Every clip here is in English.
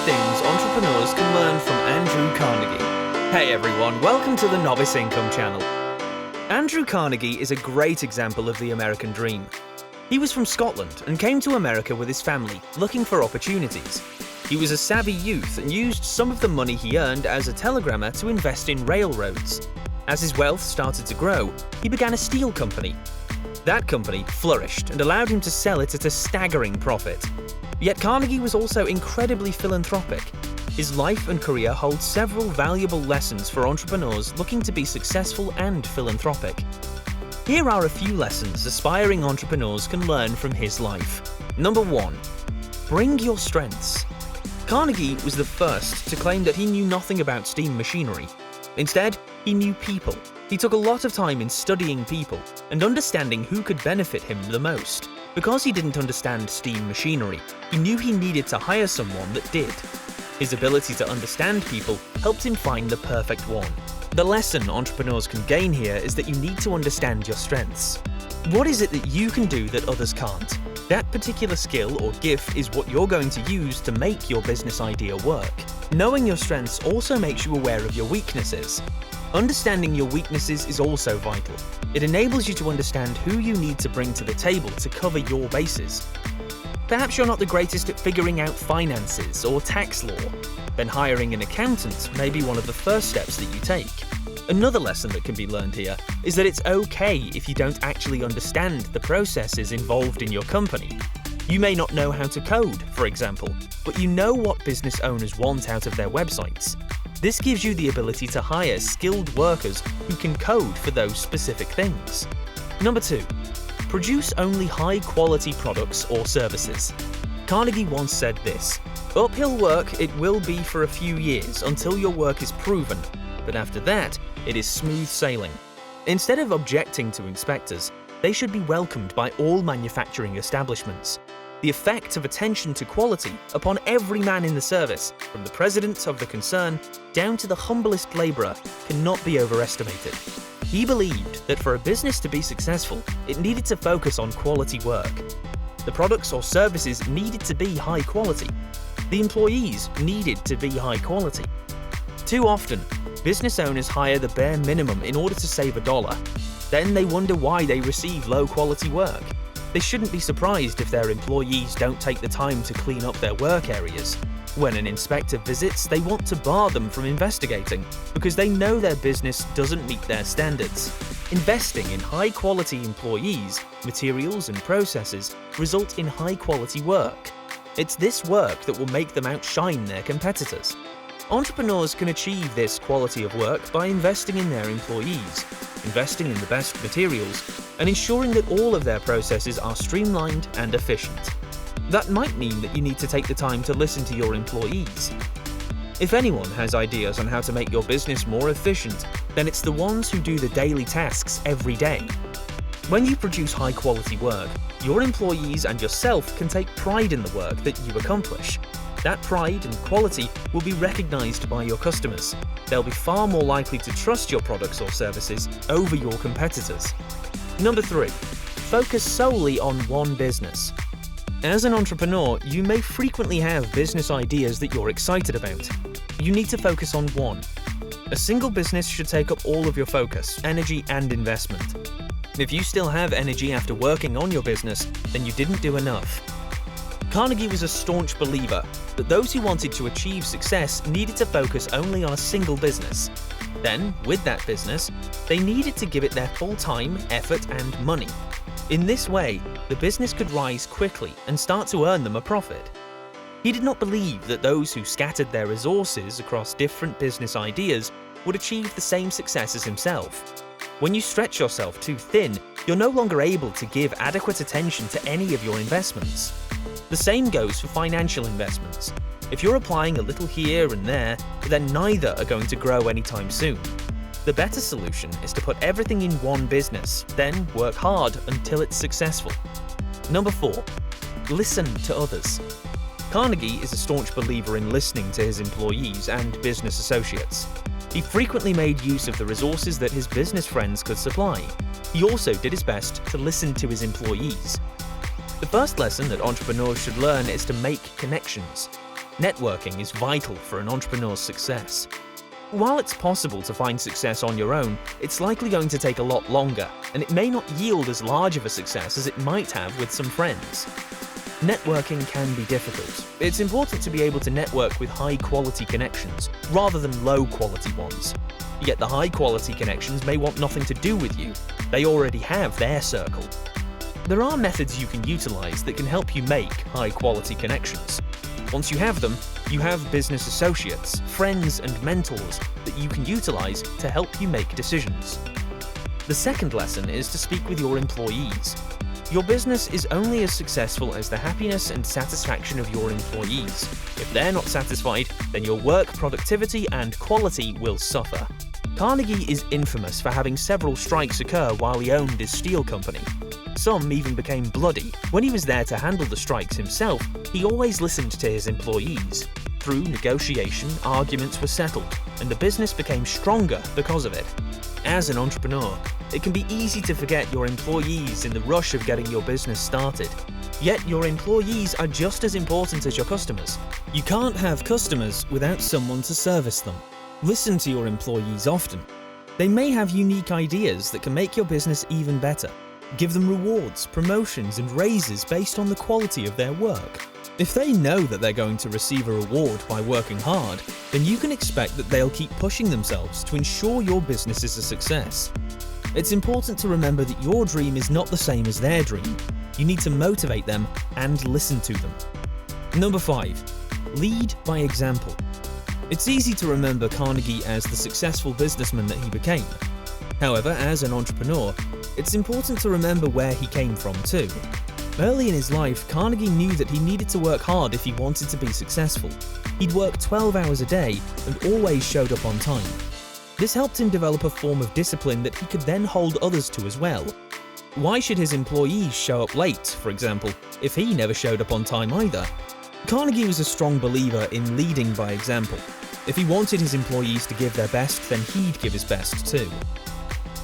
things entrepreneurs can learn from Andrew Carnegie. Hey everyone, welcome to the Novice Income channel. Andrew Carnegie is a great example of the American dream. He was from Scotland and came to America with his family, looking for opportunities. He was a savvy youth and used some of the money he earned as a telegrammer to invest in railroads. As his wealth started to grow, he began a steel company. That company flourished and allowed him to sell it at a staggering profit. Yet Carnegie was also incredibly philanthropic. His life and career hold several valuable lessons for entrepreneurs looking to be successful and philanthropic. Here are a few lessons aspiring entrepreneurs can learn from his life. Number 1. Bring your strengths. Carnegie was the first to claim that he knew nothing about steam machinery. Instead, he knew people. He took a lot of time in studying people and understanding who could benefit him the most. Because he didn't understand steam machinery, he knew he needed to hire someone that did. His ability to understand people helped him find the perfect one. The lesson entrepreneurs can gain here is that you need to understand your strengths. What is it that you can do that others can't? That particular skill or gift is what you're going to use to make your business idea work. Knowing your strengths also makes you aware of your weaknesses. Understanding your weaknesses is also vital. It enables you to understand who you need to bring to the table to cover your bases. Perhaps you're not the greatest at figuring out finances or tax law. Then hiring an accountant may be one of the first steps that you take. Another lesson that can be learned here is that it's okay if you don't actually understand the processes involved in your company. You may not know how to code, for example, but you know what business owners want out of their websites. This gives you the ability to hire skilled workers who can code for those specific things. Number 2. Produce only high-quality products or services. Carnegie once said this: "Uphill work it will be for a few years until your work is proven, but after that, it is smooth sailing." Instead of objecting to inspectors, they should be welcomed by all manufacturing establishments. The effect of attention to quality upon every man in the service, from the president of the concern down to the humblest laborer, cannot be overestimated. He believed that for a business to be successful, it needed to focus on quality work. The products or services needed to be high quality. The employees needed to be high quality. Too often, business owners hire the bare minimum in order to save $1. Then they wonder why they receive low quality work. They shouldn't be surprised if their employees don't take the time to clean up their work areas. When an inspector visits, they want to bar them from investigating because they know their business doesn't meet their standards. Investing in high-quality employees, materials and processes result in high-quality work. It's this work that will make them outshine their competitors. Entrepreneurs can achieve this quality of work by investing in their employees, investing in the best materials, and ensuring that all of their processes are streamlined and efficient. That might mean that you need to take the time to listen to your employees. If anyone has ideas on how to make your business more efficient, then it's the ones who do the daily tasks every day. When you produce high-quality work, your employees and yourself can take pride in the work that you accomplish. That pride and quality will be recognized by your customers. They'll be far more likely to trust your products or services over your competitors. Number 3. Focus solely on one business. As an entrepreneur, you may frequently have business ideas that you're excited about. You need to focus on one. A single business should take up all of your focus, energy, and investment. If you still have energy after working on your business, then you didn't do enough. Carnegie was a staunch believer that those who wanted to achieve success needed to focus only on a single business. Then, with that business, they needed to give it their full time, effort, and money. In this way, the business could rise quickly and start to earn them a profit. He did not believe that those who scattered their resources across different business ideas would achieve the same success as himself. When you stretch yourself too thin, you're no longer able to give adequate attention to any of your investments. The same goes for financial investments. If you're applying a little here and there, then neither are going to grow anytime soon. The better solution is to put everything in one business, then work hard until it's successful. Number 4. Listen to others. Carnegie is a staunch believer in listening to his employees and business associates. He frequently made use of the resources that his business friends could supply. He also did his best to listen to his employees. The first lesson that entrepreneurs should learn is to make connections. Networking is vital for an entrepreneur's success. While it's possible to find success on your own, it's likely going to take a lot longer, and it may not yield as large of a success as it might have with some friends. Networking can be difficult. It's important to be able to network with high-quality connections, rather than low-quality ones. Yet the high-quality connections may want nothing to do with you. They already have their circle. There are methods you can utilize that can help you make high-quality connections. Once you have them, you have business associates, friends, and mentors that you can utilize to help you make decisions. The second lesson is to speak with your employees. Your business is only as successful as the happiness and satisfaction of your employees. If they're not satisfied, then your work productivity and quality will suffer. Carnegie is infamous for having several strikes occur while he owned his steel company. Some even became bloody. When he was there to handle the strikes himself, he always listened to his employees. Through negotiation, arguments were settled, and the business became stronger because of it. As an entrepreneur, it can be easy to forget your employees in the rush of getting your business started. Yet your employees are just as important as your customers. You can't have customers without someone to service them. Listen to your employees often. They may have unique ideas that can make your business even better. Give them rewards, promotions, and raises based on the quality of their work. If they know that they're going to receive a reward by working hard, then you can expect that they'll keep pushing themselves to ensure your business is a success. It's important to remember that your dream is not the same as their dream. You need to motivate them and listen to them. Number 5. Lead by example. It's easy to remember Carnegie as the successful businessman that he became. However, as an entrepreneur, it's important to remember where he came from too. Early in his life, Carnegie knew that he needed to work hard if he wanted to be successful. He'd work 12 hours a day and always showed up on time. This helped him develop a form of discipline that he could then hold others to as well. Why should his employees show up late, for example, if he never showed up on time either? Carnegie was a strong believer in leading by example. If he wanted his employees to give their best, then he'd give his best too.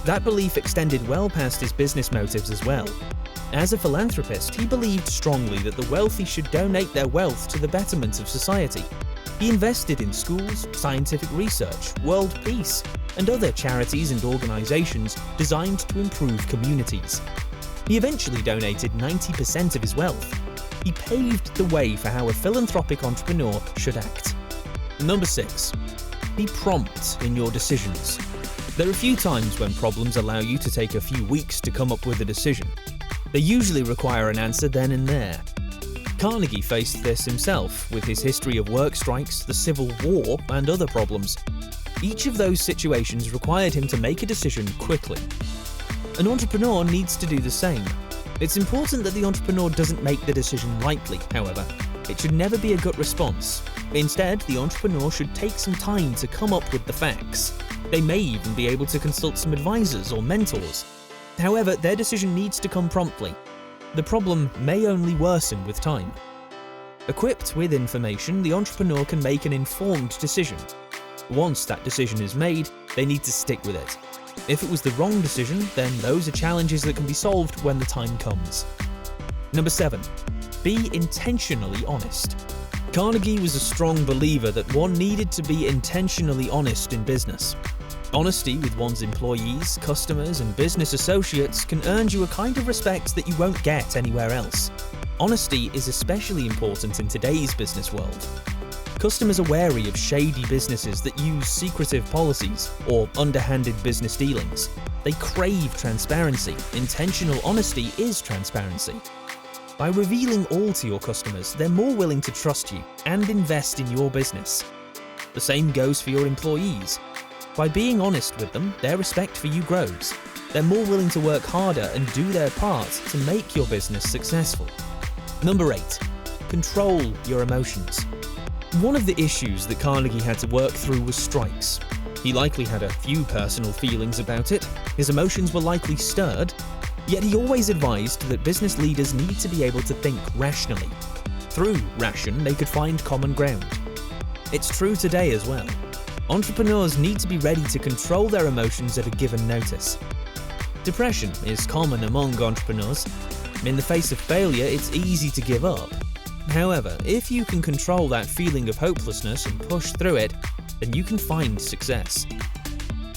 That belief extended well past his business motives as well. As a philanthropist, he believed strongly that the wealthy should donate their wealth to the betterment of society. He invested in schools, scientific research, world peace, and other charities and organizations designed to improve communities. He eventually donated 90% of his wealth. He paved the way for how a philanthropic entrepreneur should act. Number 6. Be prompt in your decisions. There are few times when problems allow you to take a few weeks to come up with a decision. They usually require an answer then and there. Carnegie faced this himself with his history of work strikes, the Civil War, and other problems. Each of those situations required him to make a decision quickly. An entrepreneur needs to do the same. It's important that the entrepreneur doesn't make the decision lightly, however. It should never be a gut response. Instead, the entrepreneur should take some time to come up with the facts. They may even be able to consult some advisors or mentors. However, their decision needs to come promptly. The problem may only worsen with time. Equipped with information, the entrepreneur can make an informed decision. Once that decision is made, they need to stick with it. If it was the wrong decision, then those are challenges that can be solved when the time comes. Number 7. Be intentionally honest. Carnegie was a strong believer that one needed to be intentionally honest in business. Honesty with one's employees, customers, and business associates can earn you a kind of respect that you won't get anywhere else. Honesty is especially important in today's business world. Customers are wary of shady businesses that use secretive policies or underhanded business dealings. They crave transparency. Intentional honesty is transparency. By revealing all to your customers, they're more willing to trust you and invest in your business. The same goes for your employees. By being honest with them, their respect for you grows. They're more willing to work harder and do their part to make your business successful. Number 8. Control your emotions. One of the issues that Carnegie had to work through was strikes. He likely had a few personal feelings about it. His emotions were likely stirred. Yet he always advised that business leaders need to be able to think rationally. Through ration, they could find common ground. It's true today as well. Entrepreneurs need to be ready to control their emotions at a given notice. Depression is common among entrepreneurs. In the face of failure, it's easy to give up. However, if you can control that feeling of hopelessness and push through it, then you can find success.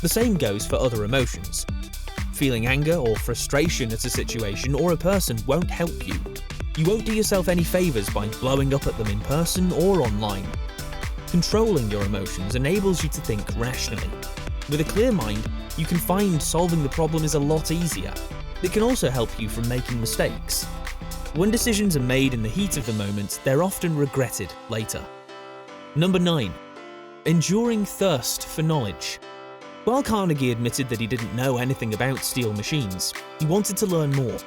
The same goes for other emotions. Feeling anger or frustration at a situation or a person won't help you. You won't do yourself any favours by blowing up at them in person or online. Controlling your emotions enables you to think rationally. With a clear mind, you can find solving the problem is a lot easier. It can also help you from making mistakes. When decisions are made in the heat of the moment, they're often regretted later. Number 9. Enduring thirst for knowledge. While Carnegie admitted that he didn't know anything about steel machines, he wanted to learn more.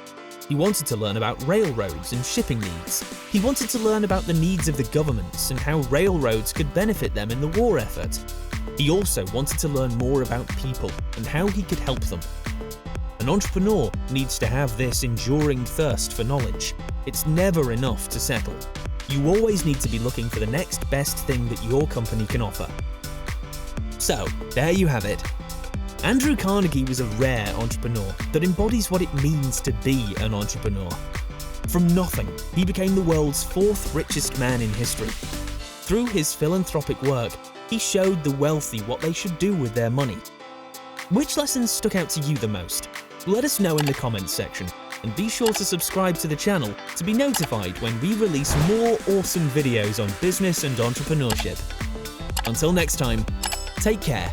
He wanted to learn about railroads and shipping needs. He wanted to learn about the needs of the governments and how railroads could benefit them in the war effort. He also wanted to learn more about people and how he could help them. An entrepreneur needs to have this enduring thirst for knowledge. It's never enough to settle. You always need to be looking for the next best thing that your company can offer. So, there you have it. Andrew Carnegie was a rare entrepreneur that embodies what it means to be an entrepreneur. From nothing, he became the world's 4th richest man in history. Through his philanthropic work, he showed the wealthy what they should do with their money. Which lessons stuck out to you the most? Let us know in the comments section, and be sure to subscribe to the channel to be notified when we release more awesome videos on business and entrepreneurship. Until next time, take care.